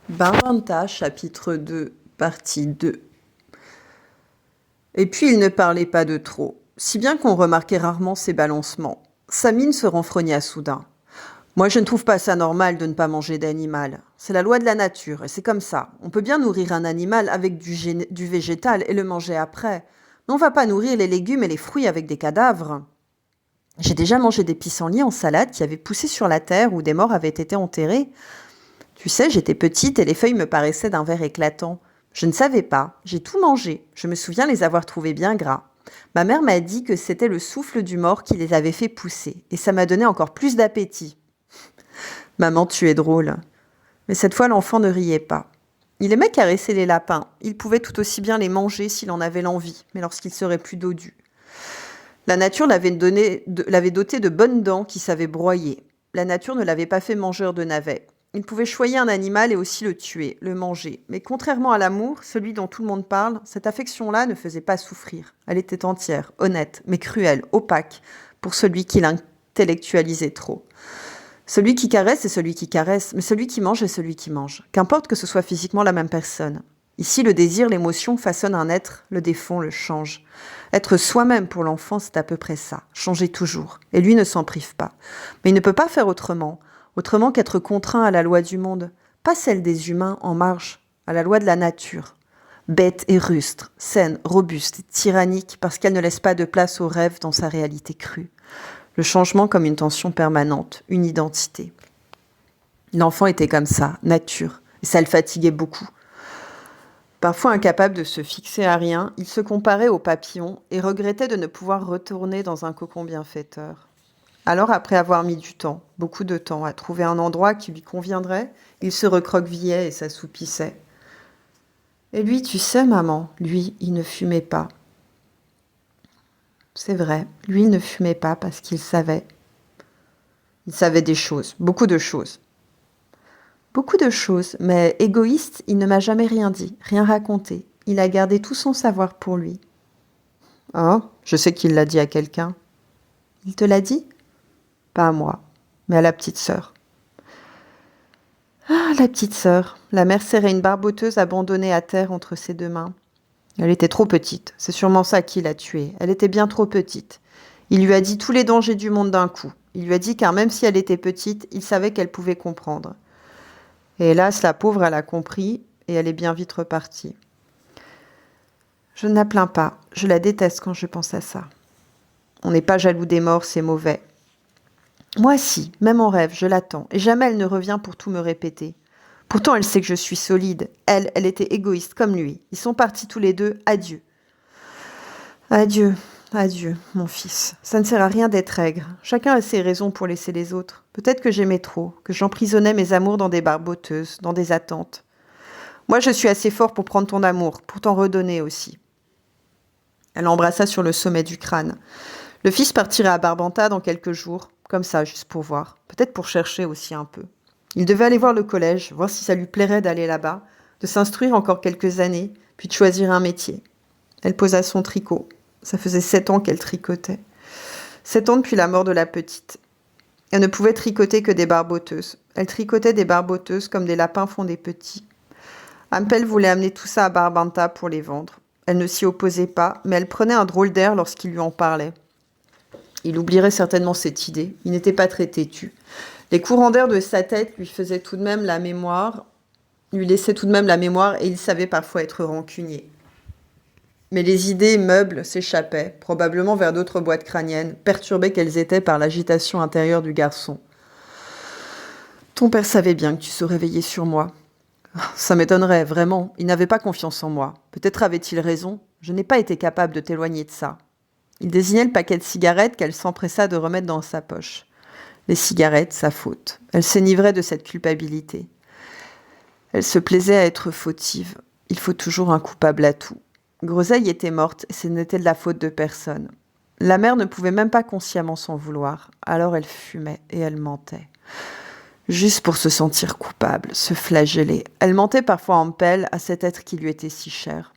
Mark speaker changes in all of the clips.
Speaker 1: Barbanta, chapitre 2, partie 2. Et puis il ne parlait pas de trop, si bien qu'on remarquait rarement ses balancements. Sa mine se renfrogna soudain. Moi, je ne trouve pas ça normal de ne pas manger d'animal. C'est la loi de la nature, et c'est comme ça. On peut bien nourrir un animal avec du végétal et le manger après. Mais on va pas nourrir les légumes et les fruits avec des cadavres. J'ai déjà mangé des pissenlits en salade qui avaient poussé sur la terre où des morts avaient été enterrés. Tu sais, j'étais petite et les feuilles me paraissaient d'un vert éclatant. Je ne savais pas, j'ai tout mangé. Je me souviens les avoir trouvés bien gras. Ma mère m'a dit que c'était le souffle du mort qui les avait fait pousser, et ça m'a donné encore plus d'appétit. Maman, tu es drôle. Mais cette fois, l'enfant ne riait pas. Il aimait caresser les lapins. Il pouvait tout aussi bien les manger s'il en avait l'envie, mais lorsqu'ils seraient plus dodus. La nature l'avait doté de bonnes dents qui savaient broyer. La nature ne l'avait pas fait mangeur de navets. Il pouvait choyer un animal et aussi le tuer, le manger. Mais contrairement à l'amour, celui dont tout le monde parle, cette affection-là ne faisait pas souffrir. Elle était entière, honnête, mais cruelle, opaque, pour celui qui l'intellectualisait trop. Celui qui caresse est celui qui caresse, mais celui qui mange est celui qui mange. Qu'importe que ce soit physiquement la même personne. Ici, le désir, l'émotion façonnent un être, le défont, le changent. Être soi-même pour l'enfant, c'est à peu près ça. Changer toujours. Et lui ne s'en prive pas. Mais il ne peut pas faire autrement qu'être contraint à la loi du monde, pas celle des humains en marge, à la loi de la nature. Bête et rustre, saine, robuste, tyrannique, parce qu'elle ne laisse pas de place au rêve dans sa réalité crue. Le changement comme une tension permanente, une identité. L'enfant était comme ça, nature, et ça le fatiguait beaucoup. Parfois incapable de se fixer à rien, il se comparait aux papillons et regrettait de ne pouvoir retourner dans un cocon bienfaiteur. Alors, après avoir mis du temps, beaucoup de temps, à trouver un endroit qui lui conviendrait, il se recroquevillait et s'assoupissait. Et lui, tu sais, maman, lui, il ne fumait pas. C'est vrai, lui, il ne fumait pas parce qu'il savait. Il savait des choses, beaucoup de choses. Beaucoup de choses, mais égoïste, il ne m'a jamais rien dit, rien raconté. Il a gardé tout son savoir pour lui. Oh, je sais qu'il l'a dit à quelqu'un. Il te l'a dit ? Pas à moi, mais à la petite sœur. Ah, la petite sœur. La mère serrait une barboteuse abandonnée à terre entre ses deux mains. Elle était trop petite, c'est sûrement ça qui l'a tuée. Elle était bien trop petite. Il lui a dit tous les dangers du monde d'un coup. Il lui a dit car même si elle était petite, il savait qu'elle pouvait comprendre. Et hélas, la pauvre, elle a compris et elle est bien vite repartie. Je ne la plains pas, je la déteste quand je pense à ça. On n'est pas jaloux des morts, c'est mauvais. Moi si, même en rêve, je l'attends, et jamais elle ne revient pour tout me répéter. Pourtant, elle sait que je suis solide. Elle était égoïste comme lui. Ils sont partis tous les deux, adieu. Adieu, adieu, mon fils. Ça ne sert à rien d'être aigre. Chacun a ses raisons pour laisser les autres. Peut-être que j'aimais trop, que j'emprisonnais mes amours dans des barboteuses, dans des attentes. Moi, je suis assez fort pour prendre ton amour, pour t'en redonner aussi. Elle l'embrassa sur le sommet du crâne. Le fils partirait à Barbanta dans quelques jours, comme ça, juste pour voir. Peut-être pour chercher aussi un peu. Il devait aller voir le collège, voir si ça lui plairait d'aller là-bas, de s'instruire encore quelques années, puis de choisir un métier. Elle posa son tricot. Ça faisait 7 ans qu'elle tricotait. 7 ans depuis la mort de la petite. Elle ne pouvait tricoter que des barboteuses. Elle tricotait des barboteuses comme des lapins font des petits. Ampel voulait amener tout ça à Barbanta pour les vendre. Elle ne s'y opposait pas, mais elle prenait un drôle d'air lorsqu'il lui en parlait. Il oublierait certainement cette idée. Il n'était pas très têtu. Les courants d'air de sa tête lui faisaient tout de même la mémoire, lui laissaient tout de même la mémoire et il savait parfois être rancunier. Mais les idées meubles s'échappaient, probablement vers d'autres boîtes crâniennes, perturbées qu'elles étaient par l'agitation intérieure du garçon. Ton père savait bien que tu serais veillé sur moi. Ça m'étonnerait, vraiment. Il n'avait pas confiance en moi. Peut-être avait-il raison. Je n'ai pas été capable de t'éloigner de ça. Il désignait le paquet de cigarettes qu'elle s'empressa de remettre dans sa poche. Les cigarettes, sa faute. Elle s'enivrait de cette culpabilité. Elle se plaisait à être fautive. Il faut toujours un coupable à tout. Groseille était morte et ce n'était de la faute de personne. La mère ne pouvait même pas consciemment s'en vouloir. Alors elle fumait et elle mentait. Juste pour se sentir coupable, se flageller. Elle mentait parfois en pelle à cet être qui lui était si cher.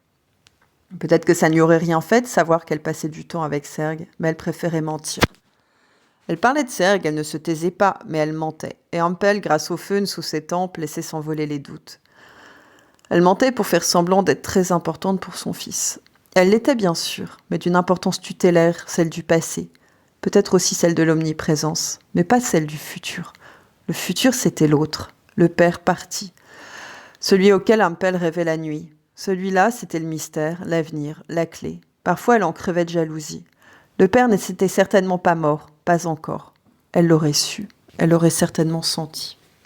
Speaker 1: Peut-être que ça n'y aurait rien fait de savoir qu'elle passait du temps avec Serge, mais elle préférait mentir. Elle parlait de Sergue, elle ne se taisait pas, mais elle mentait. Et Ampel, grâce au feu sous ses tempes, laissait s'envoler les doutes. Elle mentait pour faire semblant d'être très importante pour son fils. Elle l'était bien sûr, mais d'une importance tutélaire, celle du passé. Peut-être aussi celle de l'omniprésence, mais pas celle du futur. Le futur, c'était l'autre, le père parti. Celui auquel Ampel rêvait la nuit. Celui-là, c'était le mystère, l'avenir, la clé. Parfois, elle en crevait de jalousie. Le père n'était certainement pas mort, pas encore. Elle l'aurait su, elle l'aurait certainement senti.